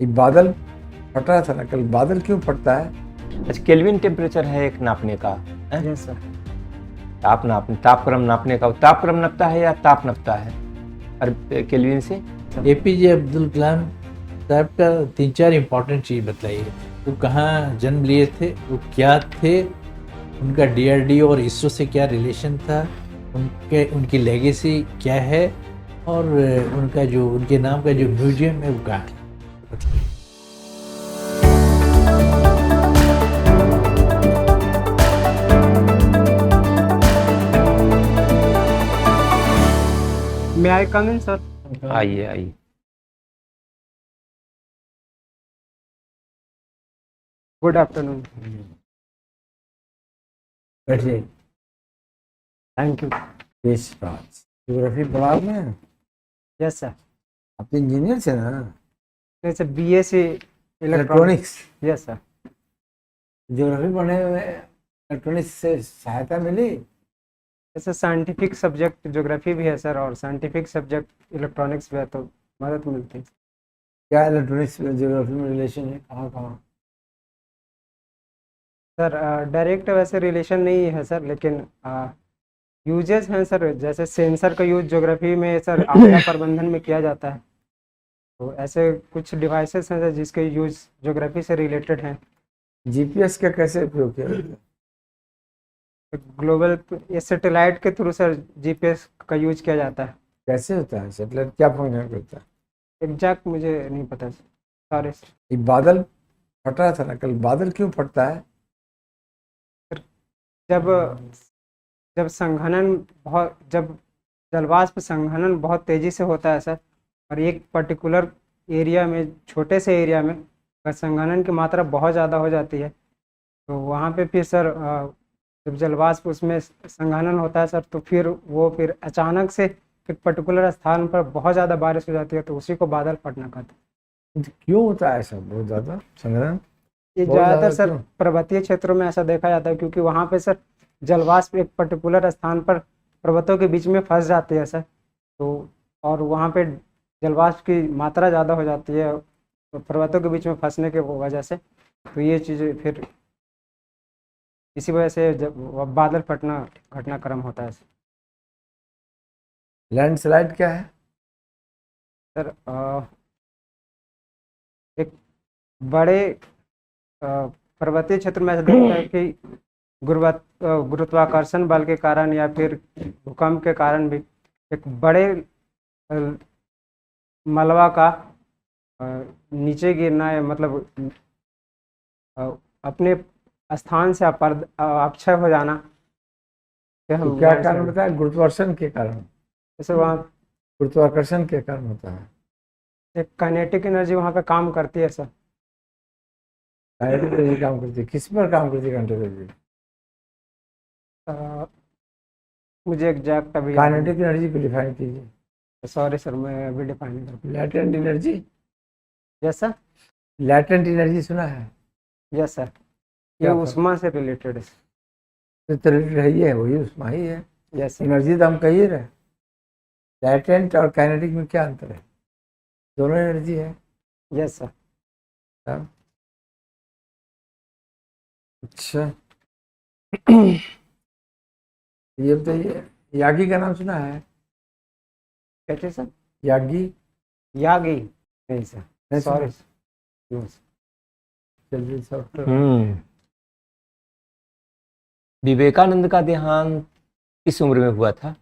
ये बादल फट रहा था ना कल, बादल क्यों फटता है? अच्छा, केल्विन टेम्परेचर है एक नापने का है? Yes sir. तापक्रम नापने का, तापक्रम नापता है या ताप नापता है और केल्विन से? एपीजे अब्दुल कलाम साहब का 3-4 इम्पोर्टेंट चीज़ बताइए। वो कहाँ जन्म लिए थे, वो क्या थे, उनका डीआरडीओ और इसरो से क्या रिलेशन था, उनकी लेगेसी क्या है, और उनके नाम का जो म्यूजियम है वो कहाँ है, बताइए। May I come in sir? आइए आइए। Good afternoon. बैठिए। Thank you. ज्योग्राफी पढ़ा आपने? Yes sir. आप तो इंजीनियर थे ना? जैसे BSc electronics. Yes sir. Geography पढ़ने में इलेक्ट्रॉनिक्स से सहायता मिली? जैसे साइंटिफिक सब्जेक्ट ज्योग्राफी भी है सर, और साइंटिफिक सब्जेक्ट इलेक्ट्रॉनिक्स भी है, तो मदद मिलती है। क्या इलेक्ट्रॉनिक्स में ज्योग्राफी में रिलेशन है, कहाँ कहाँ? सर डायरेक्ट वैसे रिलेशन नहीं है सर, लेकिन यूजेस हैं सर। जैसे सेंसर का यूज ज्योग्राफी में सर आपदा प्रबंधन में किया जाता है, तो ऐसे कुछ डिवाइसेस हैं सर जिसके यूज ज्योग्राफी से रिलेटेड हैं। जीपीएस का कैसे उपयोग किया जाता है? ग्लोबल ये सैटेलाइट के थ्रू सर जीपीएस का यूज किया जाता है। कैसे होता है? सैटेलाइट क्या फंक्शन करता है? एग्जैक्ट मुझे नहीं पता सर, सॉरी। ये बादल फट रहा था ना कल, बादल क्यों फटता है? जब जब संघनन बहुत जब जलवाष्प संघनन बहुत तेज़ी से होता है सर, और एक पर्टिकुलर एरिया में, छोटे से एरिया में अगर संघनन की मात्रा बहुत ज़्यादा हो जाती है, तो वहाँ पे फिर सर जब जलवाष्प उसमें संघनन होता है सर, तो फिर अचानक से एक पर्टिकुलर स्थान पर बहुत ज़्यादा बारिश हो जाती है, तो उसी को बादल फटना कहते हैं। तो क्यों होता है ऐसा बहुत ज़्यादा संग्रहण? ये बहुत ज़्यादातर ज़्यादा सर क्यों? पर्वतीय क्षेत्रों में ऐसा देखा जाता है, क्योंकि वहाँ पे सर जलवाष्प एक पर्टिकुलर स्थान पर पर्वतों के बीच में फंस जाती है सर, तो और वहाँ पे जलवाष्प की मात्रा ज़्यादा हो जाती है, तो पर्वतों के बीच में फंसने की वजह से, तो ये चीज़ें फिर इसी वजह से जब बादल फटना घटनाक्रम होता है लैंडस्लाइड क्या है? सर। एक बड़े पर्वतीय क्षेत्र में ऐसा देखता है कि गुरुत्वाकर्षण बल के कारण या फिर भूकंप के कारण भी एक बड़े अ, मलबा का नीचे गिरना, या मतलब अपने स्थान से अपक्षय हो जाना, तो क्या कारण होता है? गुरुत्वाकर्षण के कारण? जैसे वहाँ गुरुत्वाकर्षण के कारण होता है। एक काइनेटिक एनर्जी वहाँ पे काम करती है सर। काइनेटिक एनर्जी काम करती है? किस पर काम करती है काइनेटिक एनर्जी? मुझे एग्जैक्ट अभी काइनेटिक एनर्जी को डिफाइन कीजिए। सॉरी सर, मैं अभी डिफाइन नहीं कर। Latent energy? Yes sir. Latent energy सुना है? यस सर, ये क्या उष्मा से रिलेटेड है। तो रिलेटेड है, ये वही उष्मा ही है। Yes sir. एनर्जी तो हम कह ही रहे। लैटेंट और काइनेटिक में क्या अंतर है? दोनों एनर्जी है। Yes sir. हाँ। अच्छा, ये बताइए, यागी का नाम सुना है? कैसे सर? यागी? यागी? नहीं सर, नहीं सॉरी। सुना? चलिए सॉफ्टवेयर। विवेकानंद का देहांत किस उम्र में हुआ था?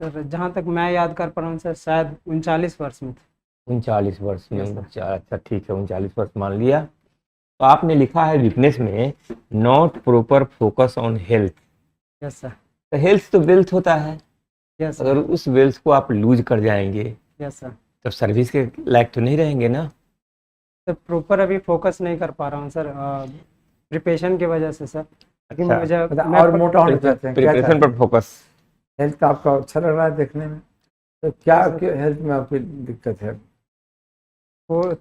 सर जहाँ तक मैं याद कर पा रहा हूँ सर, शायद 39 वर्ष में था। 39 वर्ष में? Yes, sir. अच्छा ठीक है, 39 वर्ष मान लिया। तो आपने लिखा है वीकनेस में not proper focus on health. Yes sir. तो हेल्थ तो वेल्थ होता है, यस अगर सर। उस वेल्थ को आप लूज कर जाएंगे यस सर। तब सर्विस के लायक तो नहीं रहेंगे ना। सर प्रॉपर अभी फोकस नहीं कर पा रहा हूँ सर, प्रिपरेशन की वजह से सर। लेकिन अच्छा, मुझे मतलब और मोटा होना चाहते हैं? क्या प्रिपरेशन चाहते पर हैं? फोकस। हेल्थ का आपका अच्छा लग रहा है देखने में, तो क्या Yes, sir. आपके हेल्थ में आपकी दिक्कत है?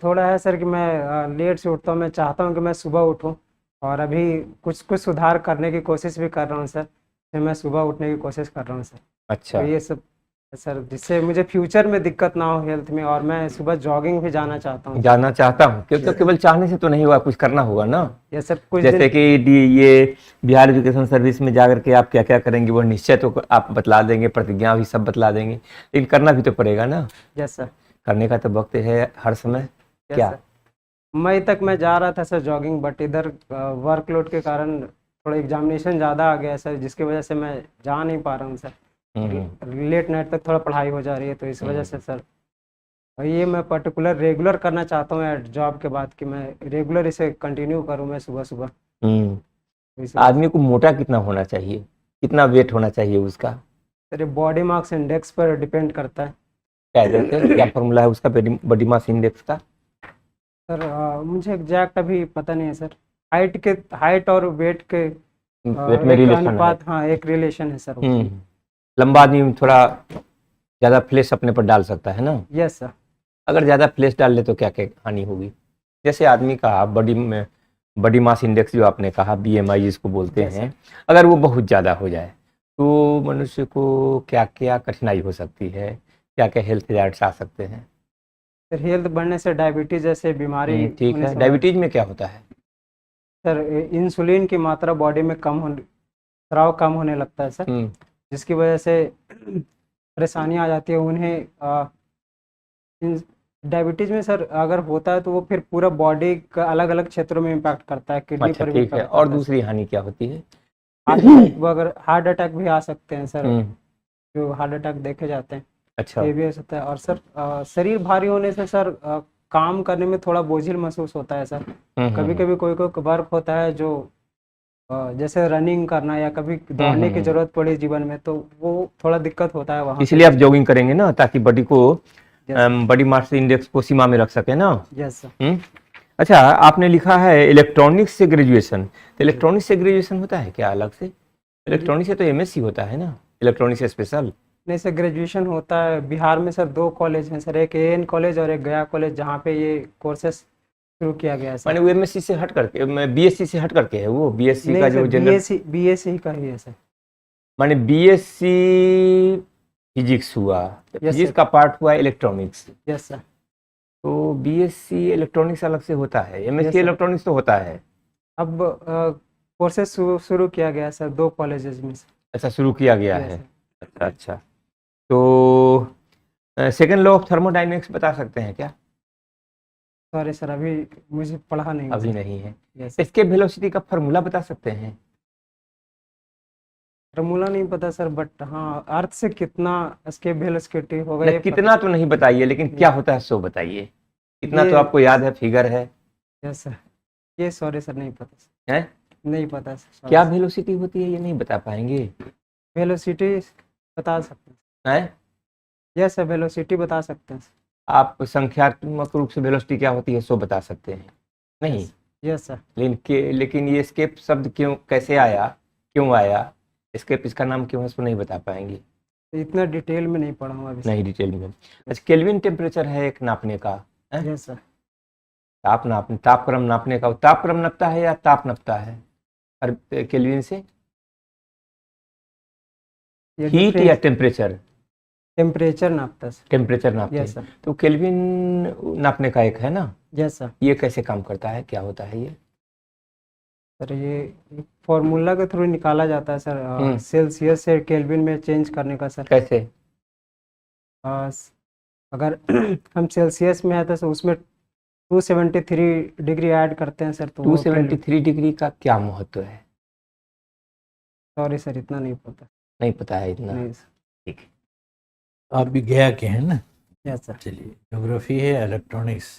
थोड़ा है सर कि मैं लेट से उठता हूँ। मैं चाहता हूँ कि मैं सुबह उठूँ, और अभी कुछ कुछ सुधार करने की कोशिश भी कर रहा हूँ सर। फिर मैं सुबह उठने की कोशिश कर रहा हूँ सर। अच्छा, तो ये सब सर, जिससे मुझे फ्यूचर में दिक्कत ना हो हेल्थ में, और मैं सुबह जॉगिंग भी जाना चाहता हूँ। जानना चाहता हूँ, क्योंकि केवल चाहने से तो नहीं होगा, कुछ करना होगा ना। ये सर कुछ जैसे दिन कि ये बिहार एजुकेशन सर्विस में जाकर के आप क्या क्या करेंगे वो निश्चय तो आप बतला देंगे, प्रतिज्ञा भी सब बतला देंगे, लेकिन करना भी तो पड़ेगा ना। यस सर, करने का तो वक्त है हर समय। यस क्या? सर। मई तक मैं जा रहा था सर जॉगिंग, बट इधर वर्कलोड के कारण थोड़ा एग्जामिनेशन ज़्यादा आ गया है सर, जिसकी वजह से मैं जा नहीं पा रहा हूँ सर। लेट नाइट तक थोड़ा पढ़ाई हो जा रही है, तो इस वजह से सर। और ये मैं पर्टिकुलर रेगुलर करना चाहता हूँ एट जॉब के बाद, कि मैं रेगुलर इसे कंटिन्यू करूँ मैं सुबह सुबह। तो इस वजह आदमी को मोटा कितना होना चाहिए, कितना वेट होना चाहिए उसका? से सर, ये बॉडी मास इंडेक्स पर डिपेंड करता है क्या जैसे क्या फॉर्मूला है उसका, बॉडी मास इंडेक्स का? सर। मुझे एग्जैक्ट अभी पता नहीं है सर। हाइट और वेट के वेट में एक रिलेशन है। अनुपात, हाँ, एक रिलेशन है सर। लंबा आदमी थोड़ा ज्यादा फ्लेश अपने पर डाल सकता है ना। Yes sir. अगर ज्यादा फ्लेश डाल ले तो क्या क्या हानि होगी? जैसे आदमी का बॉडी मास इंडेक्स जो आपने कहा, BMI जिसको बोलते Yes, हैं, अगर वो बहुत ज़्यादा हो जाए तो मनुष्य को क्या क्या कठिनाई हो सकती है, क्या क्या हेल्थ रिजल्ट्स आ सकते हैं? सर, हेल्थ बढ़ने से डायबिटीज जैसे बीमारी ठीक होने है। से डायबिटीज में क्या होता है? सर, इंसुलिन की मात्रा बॉडी में स्राव कम होने लगता है सर, जिसकी वजह से परेशानियां आ जाती है उन्हें। डायबिटीज में सर अगर होता है तो वो फिर पूरा बॉडी का अलग अलग क्षेत्रों में इम्पैक्ट करता है, किडनी अच्छा पर भी ठीक है। impact और करता है दूसरी हानि क्या होती है? हार्ट अटैक भी आ सकते हैं सर, हम्म, जो हार्ट अटैक देखे जाते हैं, अच्छा। ये भी हो सकता है। और सर शरीर भारी होने से सर काम करने में थोड़ा बोझिल महसूस होता है सर। कभी कभी कोई कोई वर्क होता है जो जैसे रनिंग करना या कभी दौड़ने की जरूरत पड़ी जीवन में, तो वो थोड़ा दिक्कत होता है वहाँ। इसलिए आप जॉगिंग करेंगे ना, ताकि बॉडी को Yes. बॉडी मास इंडेक्स को सीमा में रख सके ना। Yes sir. अच्छा, आपने लिखा है इलेक्ट्रॉनिक्स से ग्रेजुएशन, तो इलेक्ट्रॉनिक्स से ग्रेजुएशन होता है क्या अलग से? इलेक्ट्रॉनिक्स से तो MSc होता है ना, इलेक्ट्रॉनिक्स स्पेशल। नहीं सर, ग्रेजुएशन होता है बिहार में सर। 2 कॉलेज हैं सर, एक AN कॉलेज और एक गया कॉलेज, जहाँ पे ये कोर्सेज शुरू किया गया है सर। माने वो MSc से हट करके, BSc से हट करके है वो, BSc का नहीं जो सर, जनरल, BSc का ही है सर। माने BSc फिजिक्स हुआ, तो Yes, फिजिक्स sir. का पार्ट हुआ इलेक्ट्रॉनिक्स। Yes sir. तो BSc इलेक्ट्रॉनिक्स अलग से होता है, Yes, MSc sir. इलेक्ट्रॉनिक्स तो होता है। अब कोर्सेज शुरू किया गया है सर 2 कॉलेजेस में सर। अच्छा, शुरू किया गया Yes, है। sir. अच्छा अच्छा। तो सेकेंड लॉ ऑफ थर्मोडायनेमिक्स बता सकते हैं क्या? सॉरी सर, अभी मुझे पढ़ा नहीं है अभी सर। नहीं है। यस, एस्केप वेलोसिटी का फॉर्मूला बता सकते हैं? फॉर्मूला नहीं पता सर, बट हाँ, अर्थ से कितना एस्केप वेलोसिटी होगा मतलब ये कितना तो नहीं बताइए, लेकिन क्या होता है सो बताइए। इतना तो आपको याद है, फिगर है। Yes sir. ये सॉरी सर, नहीं पता सर। हैं? नहीं पता सर। क्या वेलोसिटी होती है ये नहीं बता पाएंगे? वेलोसिटी बता सकते हैं। हैं? यस सर, वेलोसिटी बता सकते हैं। आप संख्यात्मक रूप से वेलोसिटी क्या होती है सो बता सकते हैं? नहीं। Yes sir. लेकिन ये एस्केप शब्द क्यों, कैसे आया, क्यों आया, एस्केप इसका नाम क्यों है, इसको नहीं बता पाएंगे। इतना डिटेल में नहीं पढ़ा हूँ अभी। नहीं डिटेल में। अच्छा, केल्विन टेम्परेचर है एक नापने का, है? Yes sir. तापक्रम नापने का, तापक्रम नापता है या ताप नापता है हर केल्विन से? हीट या टेम्परेचर? टेम्परेचर नापता है सर। टेम्परेचर नापते यस हैं। सर। तो केल्विन नापने का एक है ना, यस सर। ये कैसे काम करता है, क्या होता है ये? सर, ये फॉर्मूला के थ्रू निकाला जाता है सर, सेल्सियस से केल्विन में चेंज करने का सर। कैसे? अगर हम सेल्सियस में है तो उसमें 273 डिग्री ऐड करते हैं सर, तो 273 डिग्री का क्या महत्व है? सॉरी सर, इतना नहीं पता। नहीं पता है इतना? नहीं सर। ठीक है। आप भी गया के हैं ना? Yes sir. चलिए, ज्योग्राफी है, इलेक्ट्रॉनिक्स।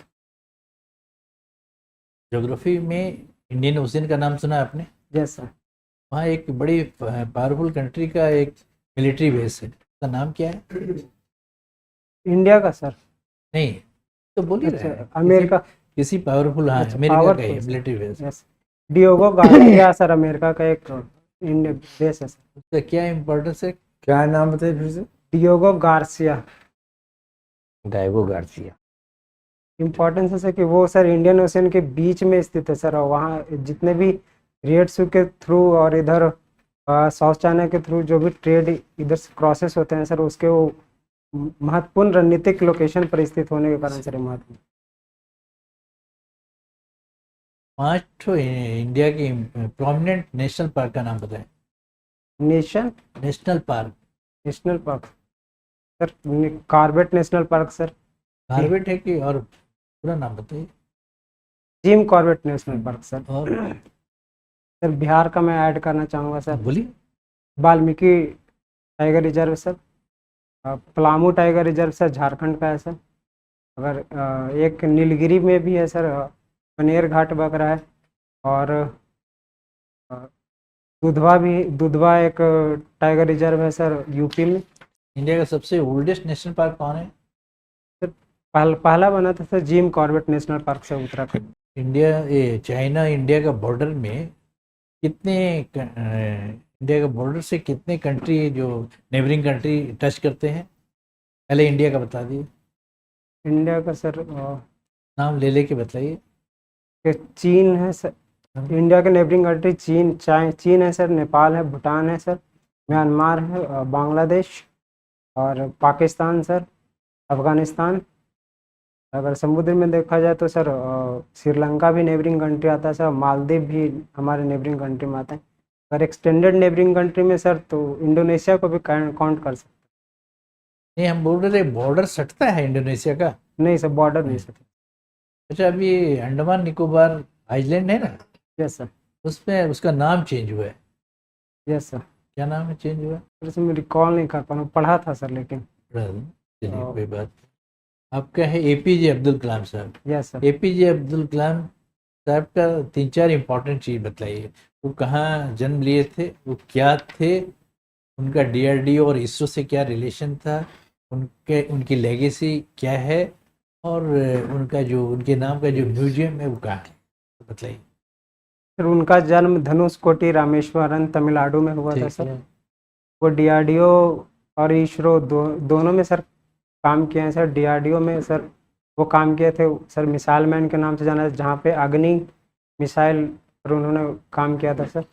ज्योग्राफी में इंडियन ओशियन का नाम सुना आपने? Yes sir. वहाँ एक बड़ी पावरफुल कंट्री का एक मिलिट्री बेस है, उसका नाम क्या है? इंडिया का सर? नहीं तो बोलिए। अच्छा, अमेरिका। किसी पावरफुल, हाँ, अच्छा, अमेरिका का powerful है sir. Military base. Yes, Diego Garcia sir, America का एक इंडियन बेस है सर। उसका क्या इम्पोर्टेंस है? क्या नाम बताइए फिर से? Diego Garcia. Diego Garcia. Importance है कि वो सर इंडियन ओशियन के बीच में स्थित है सर, और वहाँ जितने भी रेड्स के थ्रू और इधर साउथ चाइना के थ्रू जो भी ट्रेड इधर से क्रॉसेस होते हैं सर, उसके वो महत्वपूर्ण रणनीतिक लोकेशन पर स्थित होने के कारण सर ये महत्वपूर्ण। 5 ठो इंडिया की प्रोमिनेंट नेशनल पार्क का नाम बताएं। National park. National park sir, Corbett national park sir, Corbett है कि और पूरा नाम बताइए। Jim Corbett national park sir. और सर बिहार का मैं ऐड करना चाहूँगा सर, बोलिए। Valmiki tiger reserve sir, Palamu tiger reserve sir Jharkhand का है सर। अगर एक नीलगिरी में भी है सर, पनेर घाट बकरा है। और दुधवा एक टाइगर रिजर्व है सर यूपी में। इंडिया का सबसे ओल्डेस्ट नेशनल पार्क कौन है? पहला बना था sir Jim Corbett national park से उत्तराखंड। चाइना इंडिया का बॉर्डर में कितने इंडिया का बॉर्डर से कितने कंट्री जो नेबरिंग कंट्री टच करते हैं? पहले इंडिया का बता दिए, इंडिया का सर नाम ले लेके बताइए। चीन है सर, इंडिया के नेबरिंग कंट्री चीन है सर, नेपाल है, भूटान है सर, म्यांमार है, बांग्लादेश और पाकिस्तान सर, अफगानिस्तान। अगर समुद्र में देखा जाए तो सर श्रीलंका भी नेबरिंग कंट्री आता है सर, मालदीव भी हमारे नेबरिंग कंट्री में आता है। अगर एक्सटेंडेड नेबरिंग कंट्री में सर तो इंडोनेशिया को भी काउंट कर सकते नहीं, हम बोल रहे थे बॉर्डर सटता है इंडोनेशिया का। हैं। नहीं सर, बॉर्डर नहीं सर। अच्छा, अभी ये अंडमान निकोबार आइलैंड है ना, यस सर, उसमें उसका नाम चेंज हुआ है। Yes sir. क्या नाम है चेंज हुआ? सर इसमें मैं रिकॉल नहीं कर पा रहा हूँ, पढ़ा था सर लेकिन। चलिए कोई बात नहीं। आपका है एपीजे अब्दुल कलाम साहब। Yes sir. APJ Abdul Kalam साहब का 3-4 इम्पोर्टेंट चीज़ बताइए। वो कहाँ जन्म लिए थे, वो क्या थे, उनका डीआरडीओ और इसरो से क्या रिलेशन था, उनकी लेगेसी क्या है, और उनके नाम का जो म्यूजियम है वो कहाँ है, बताइए। सर उनका जन्म धनुषकोटी रामेश्वरम तमिलनाडु में हुआ था ठीक सर। है। वो डीआरडीओ और इसरो दोनों में सर काम किए हैं सर। डीआरडीओ में सर वो काम किए थे सर, मिसाइल मैन के नाम से जाना है, जहाँ पे अग्नि मिसाइल पर उन्होंने काम किया था सर।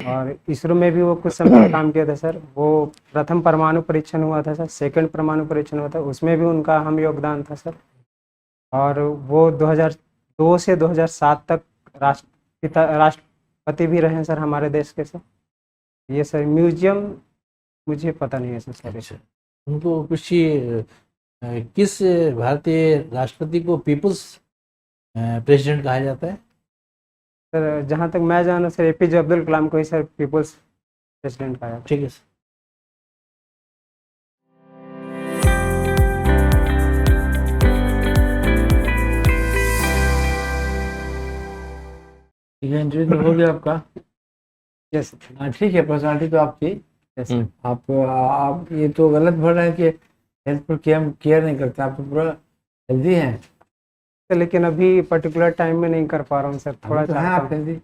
और इसरो में भी वो कुछ समय काम किया था सर। वो प्रथम परमाणु परीक्षण हुआ था सर, सेकंड परमाणु परीक्षण हुआ था, उसमें भी उनका अहम योगदान था सर। और वो 2002 से 2007 तक राष्ट्रपति भी रहे हैं सर हमारे देश के सर। ये सर म्यूजियम मुझे पता नहीं है सर। अच्छा, उनको कुछ किस भारतीय राष्ट्रपति को पीपुल्स प्रेसिडेंट कहा जाता है? सर जहाँ तक मैं जानूँ सर एपीजे अब्दुल कलाम को ही सर पीपुल्स प्रेसिडेंट कहा जाता है। ठीक है सर। ठीक है, इंटरव्यू तो हो गया आपका। यस हाँ ठीक है, पर्सनालिटी तो आपकी। यस आप ये तो गलत भर रहे हैं कि हेल्थ पर केयर नहीं करते। आप तो पूरा हेल्दी हैं। सर, लेकिन अभी पर्टिकुलर टाइम में नहीं कर पा रहा हूँ सर, थोड़ा तो हैं चाहता आप हूँ। हेल्दी,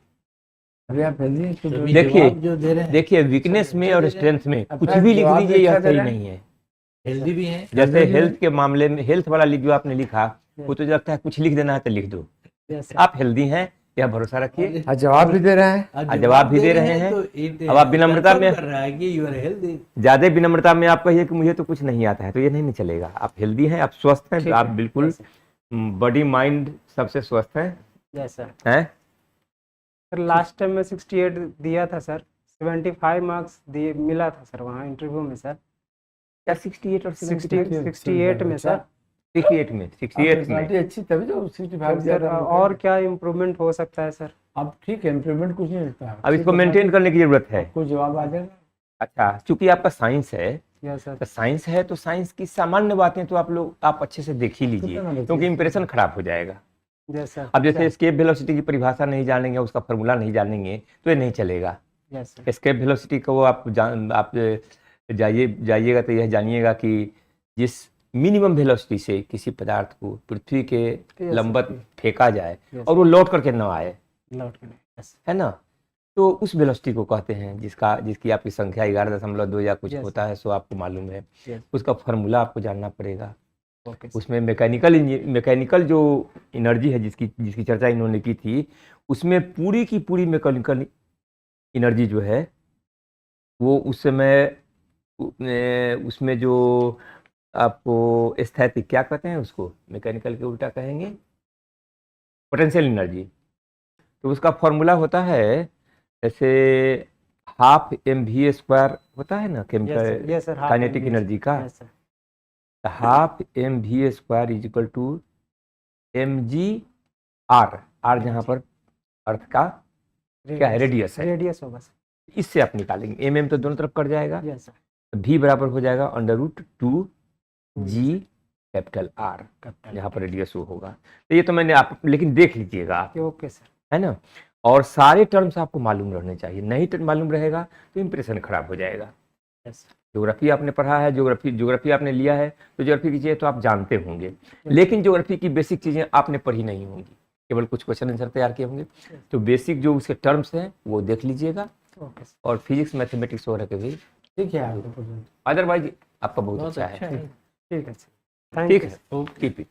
अभी आप हेल्दी हैं तो अभी देखिए- जवाब जो दे रहे हैं देखिए, वीकनेस में और स्ट्रेंथ में कुछ भी लिख जवाब दीजिए, अच्छा यह दे सही रहे हैं। नहीं है। हेल्दी भी हैं। जैसे हेल्दी हेल्थ के मामले में हेल्थ वाला जो आपने लिखा, वो तो लगता है कुछ लिख देना है तो लिख दो। Yes sir. आप हेल्दी हैं, यह भरोसा रखिए। हाँ, जवाब भी दे रहे हैं। आज जवाब भी दे रहे हैं। तो अब आप विनम्रता में- कर रहा है कि यू आर हेल्दी। ज्यादा विनम्रता में आप कहिए कि मुझे तो कुछ नहीं आता है, तो ये नहीं चलेगा। आप हेल्दी हैं, आप स्वस्थ हैं, ठीक आप है। बिल्कुल यस सर। बॉडी माइंड सबसे स्वस्थ हैं। Yes sir. हैं? सर लास्ट टाइम में 68 दिया था सर, 75 मार्क्स दिए मिला था सर वहाँ इंटरव्यू में सर। क्या 68 और 68 में सर। 68 में 68 में पर्सनालिटी अच्छी तभी तो 65 सर ज्यादा और क्या इम्प्रूवमेंट हो सकता है सर? अब ठीक है, इम्प्रूवमेंट कुछ नहीं लगता है। अब इसको मेंटेन करने की जरूरत है। आपको जवाब आ जाएगा। अच्छा, चूंकि आपका साइंस है, यस सर। तो साइंस है तो साइंस की सामान्य बातें तो आप अच्छे से देख ही लीजिए, कितना बच्चे क्योंकि इंप्रेशन खराब हो जाएगा। Yes sir. अब जैसे एस्केप वेलोसिटी की परिभाषा नहीं जानेंगे, उसका फॉर्मूला नहीं जानेंगे, तो ये नहीं चलेगा। Yes sir. एस्केप वेलोसिटी को आप जाइएगा तो यह जानिएगा कि जिस मिनिमम वेलोसिटी से किसी पदार्थ को पृथ्वी के Yes, लंबत sir. फेंका जाए Yes. और वो लौट करके न आए, लौट के नहीं। यस है ना, तो उस वेलोसिटी को कहते हैं, जिसकी आपकी संख्या 11.2 या कुछ Yes. होता है, सो आपको मालूम है। Yes. उसका फार्मूला आपको जानना पड़ेगा। ओके। उसमें मैकेनिकल जो एनर्जी है जिसकी चर्चा इन्होंने की थी, उसमें पूरी की पूरी मैकेनिकल एनर्जी जो है वो उस समय उसमें जो आपको स्थैतिक क्या कहते हैं उसको, मैकेनिकल के उल्टा कहेंगे पोटेंशियल एनर्जी। तो उसका फॉर्मूला होता है जैसे हाफ mv² होता है ना chemical yes sir, kinetic energy का, yes sir, half mv² is equal to mg/r, r जहाँ पर अर्थ का क्या है रेडियस है, रेडियस होगा सर, इससे आप निकालेंगे। mm तो दोनों तरफ कट जाएगा, यस सर, v बराबर हो जाएगा √2g R, जहाँ पर रेडियस वो होगा। तो ये तो मैंने आप लेकिन देख लीजिएगा आप, ओके सर, है ना। और सारे टर्म्स आपको मालूम रहने चाहिए, नहीं मालूम रहेगा तो इंप्रेशन खराब हो जाएगा। यस ज्योग्राफी आपने पढ़ा है, ज्योग्राफी आपने लिया है, तो ज्योग्राफी की चीज़ें तो आप जानते होंगे, लेकिन ज्योग्राफी की बेसिक चीज़ें आपने पढ़ी नहीं होंगी, केवल कुछ क्वेश्चन आंसर तैयार किए होंगे। तो बेसिक जो उसके टर्म्स हैं वो देख लीजिएगा, ओके सर, और फिजिक्स मैथमेटिक्स वगैरह के भी, ठीक है आपको अदरवाइज आपका बहुत बहुत अच्छा अच्छा है। है। ठीक है सर, थैंक ठीक यू है, सर। Keep it.